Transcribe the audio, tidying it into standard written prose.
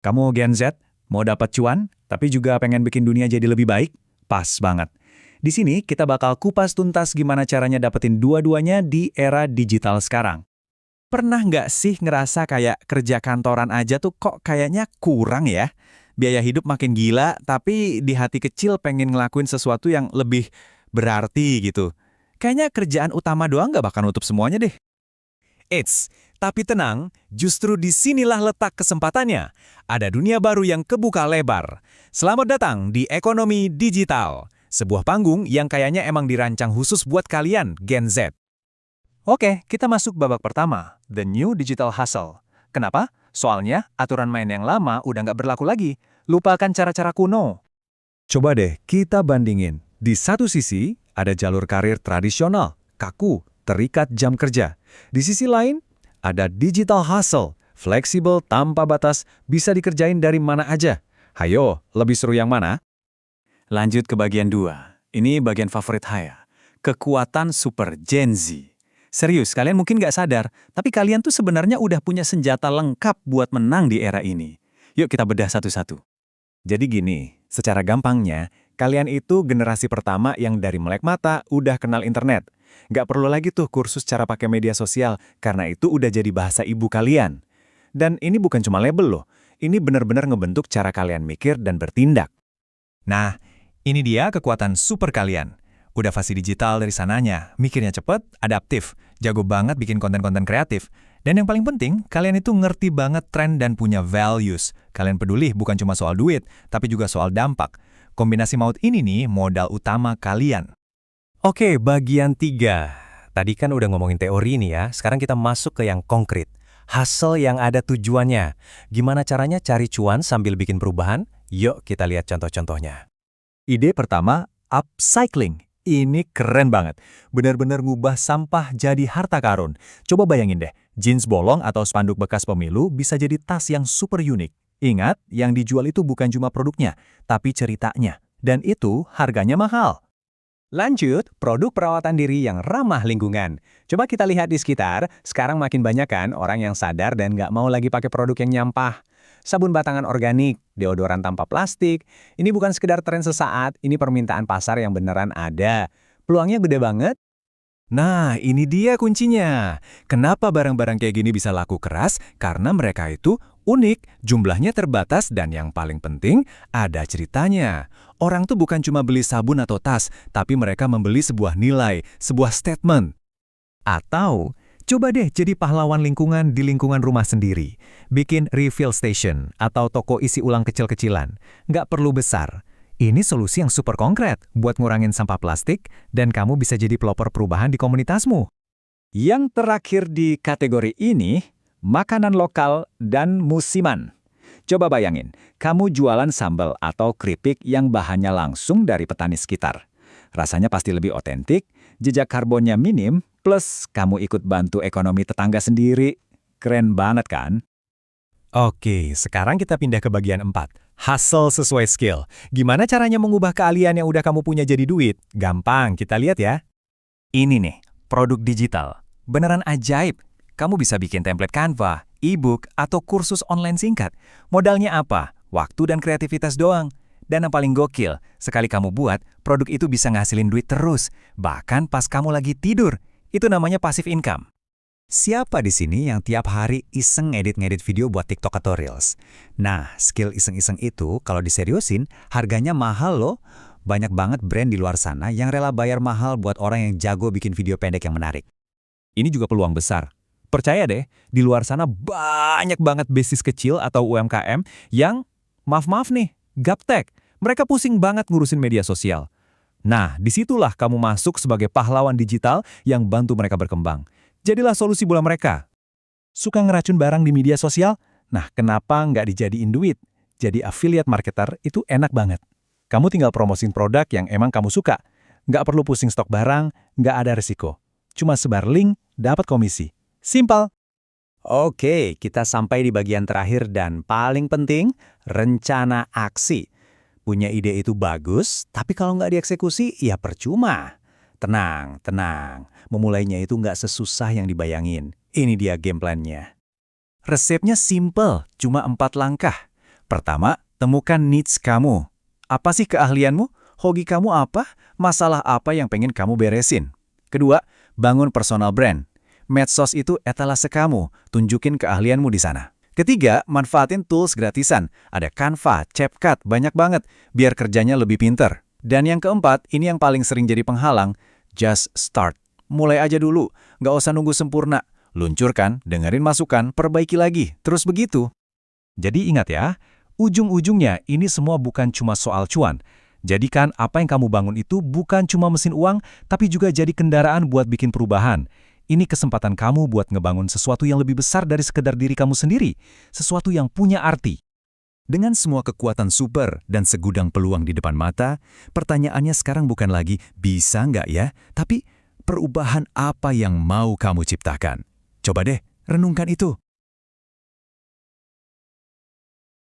Kamu Gen Z, mau dapat cuan, tapi juga pengen bikin dunia jadi lebih baik? Pas banget. Di sini kita bakal kupas tuntas gimana caranya dapetin dua-duanya di era digital sekarang. Pernah nggak sih ngerasa kayak kerja kantoran aja tuh kok kayaknya kurang ya? Biaya hidup makin gila, tapi di hati kecil pengen ngelakuin sesuatu yang lebih berarti gitu. Kayaknya kerjaan utama doang nggak bakal nutup semuanya deh. Eits, tapi tenang, justru disinilah letak kesempatannya. Ada dunia baru yang kebuka lebar. Selamat datang di Ekonomi Digital, sebuah panggung yang kayaknya emang dirancang khusus buat kalian, Gen Z. Oke, kita masuk babak pertama, The New Digital Hustle. Kenapa? Soalnya aturan main yang lama udah nggak berlaku lagi. Lupakan cara-cara kuno. Coba deh kita bandingin. Di satu sisi, ada jalur karir tradisional, kaku, terikat jam kerja. Di sisi lain, ada digital hustle, fleksibel tanpa batas, bisa dikerjain dari mana aja. Hayo, lebih seru yang mana? Lanjut ke bagian 2. Ini bagian favorit saya. Kekuatan super Gen Z. Serius, kalian mungkin nggak sadar, tapi kalian tuh sebenarnya udah punya senjata lengkap buat menang di era ini. Yuk kita bedah satu-satu. Jadi gini, secara gampangnya, kalian itu generasi pertama yang dari melek mata udah kenal internet. Nggak perlu lagi tuh kursus cara pakai media sosial, karena itu udah jadi bahasa ibu kalian. Dan ini bukan cuma label loh, ini benar-benar ngebentuk cara kalian mikir dan bertindak. Nah, ini dia kekuatan super kalian. Udah fasih digital dari sananya, mikirnya cepet, adaptif, jago banget bikin konten-konten kreatif. Dan yang paling penting, kalian itu ngerti banget tren dan punya values. Kalian peduli bukan cuma soal duit, tapi juga soal dampak. Kombinasi maut ini nih modal utama kalian. Oke, bagian 3. Tadi kan udah ngomongin teori nih ya, sekarang kita masuk ke yang konkret. Hustle yang ada tujuannya. Gimana caranya cari cuan sambil bikin perubahan? Yuk kita lihat contoh-contohnya. Ide pertama, upcycling. Ini keren banget. Benar-benar ngubah sampah jadi harta karun. Coba bayangin deh, jeans bolong atau spanduk bekas pemilu bisa jadi tas yang super unik. Ingat, yang dijual itu bukan cuma produknya, tapi ceritanya. Dan itu harganya mahal. Lanjut, produk perawatan diri yang ramah lingkungan. Coba kita lihat di sekitar, sekarang makin banyak kan orang yang sadar dan nggak mau lagi pakai produk yang nyampah. Sabun batangan organik, deodoran tanpa plastik, ini bukan sekedar tren sesaat, ini permintaan pasar yang beneran ada. Peluangnya gede banget. Nah, ini dia kuncinya. Kenapa barang-barang kayak gini bisa laku keras? Karena mereka itu unik, jumlahnya terbatas, dan yang paling penting, ada ceritanya. Orang tuh bukan cuma beli sabun atau tas, tapi mereka membeli sebuah nilai, sebuah statement. Atau, coba deh jadi pahlawan lingkungan di lingkungan rumah sendiri. Bikin refill station atau toko isi ulang kecil-kecilan. Nggak perlu besar. Ini solusi yang super konkret buat ngurangin sampah plastik dan kamu bisa jadi pelopor perubahan di komunitasmu. Yang terakhir di kategori ini, makanan lokal dan musiman. Coba bayangin, kamu jualan sambal atau keripik yang bahannya langsung dari petani sekitar. Rasanya pasti lebih otentik, jejak karbonnya minim, plus kamu ikut bantu ekonomi tetangga sendiri. Keren banget kan? Oke, sekarang kita pindah ke bagian 4. Hustle sesuai skill. Gimana caranya mengubah keahlian yang udah kamu punya jadi duit? Gampang, kita lihat ya. Ini nih, produk digital. Beneran ajaib. Kamu bisa bikin template Canva, e-book, atau kursus online singkat. Modalnya apa? Waktu dan kreativitas doang. Dan yang paling gokil, sekali kamu buat, produk itu bisa ngasilin duit terus. Bahkan pas kamu lagi tidur. Itu namanya passive income. Siapa di sini yang tiap hari iseng ngedit-ngedit video buat TikTok atau Reels? Nah, skill iseng-iseng itu kalau diseriusin, harganya mahal loh. Banyak banget brand di luar sana yang rela bayar mahal buat orang yang jago bikin video pendek yang menarik. Ini juga peluang besar. Percaya deh, di luar sana banyak banget bisnis kecil atau UMKM yang, maaf-maaf nih, gaptek. Mereka pusing banget ngurusin media sosial. Nah, disitulah kamu masuk sebagai pahlawan digital yang bantu mereka berkembang. Jadilah solusi bola mereka. Suka ngeracun barang di media sosial? Nah, kenapa nggak dijadiin duit? Jadi affiliate marketer itu enak banget. Kamu tinggal promosin produk yang emang kamu suka. Nggak perlu pusing stok barang, nggak ada resiko. Cuma sebar link, dapat komisi. Simpel. Oke, kita sampai di bagian terakhir dan paling penting, rencana aksi. Punya ide itu bagus, tapi kalau nggak dieksekusi, ya percuma. Tenang, tenang. Memulainya itu nggak sesusah yang dibayangin. Ini dia game plan-nya. Resepnya simple, cuma 4 langkah. Pertama, temukan needs kamu. Apa sih keahlianmu? Hobi kamu apa? Masalah apa yang pengen kamu beresin? Kedua, bangun personal brand. Medsos itu etalase kamu, tunjukin keahlianmu di sana. Ketiga, manfaatin tools gratisan. Ada Canva, CapCut, banyak banget, biar kerjanya lebih pinter. Dan yang keempat, ini yang paling sering jadi penghalang, just start. Mulai aja dulu, nggak usah nunggu sempurna. Luncurkan, dengerin masukan, perbaiki lagi, terus begitu. Jadi ingat ya, ujung-ujungnya ini semua bukan cuma soal cuan. Jadikan apa yang kamu bangun itu bukan cuma mesin uang, tapi juga jadi kendaraan buat bikin perubahan. Ini kesempatan kamu buat ngebangun sesuatu yang lebih besar dari sekedar diri kamu sendiri. Sesuatu yang punya arti. Dengan semua kekuatan super dan segudang peluang di depan mata, pertanyaannya sekarang bukan lagi bisa nggak ya, tapi perubahan apa yang mau kamu ciptakan. Coba deh, renungkan itu.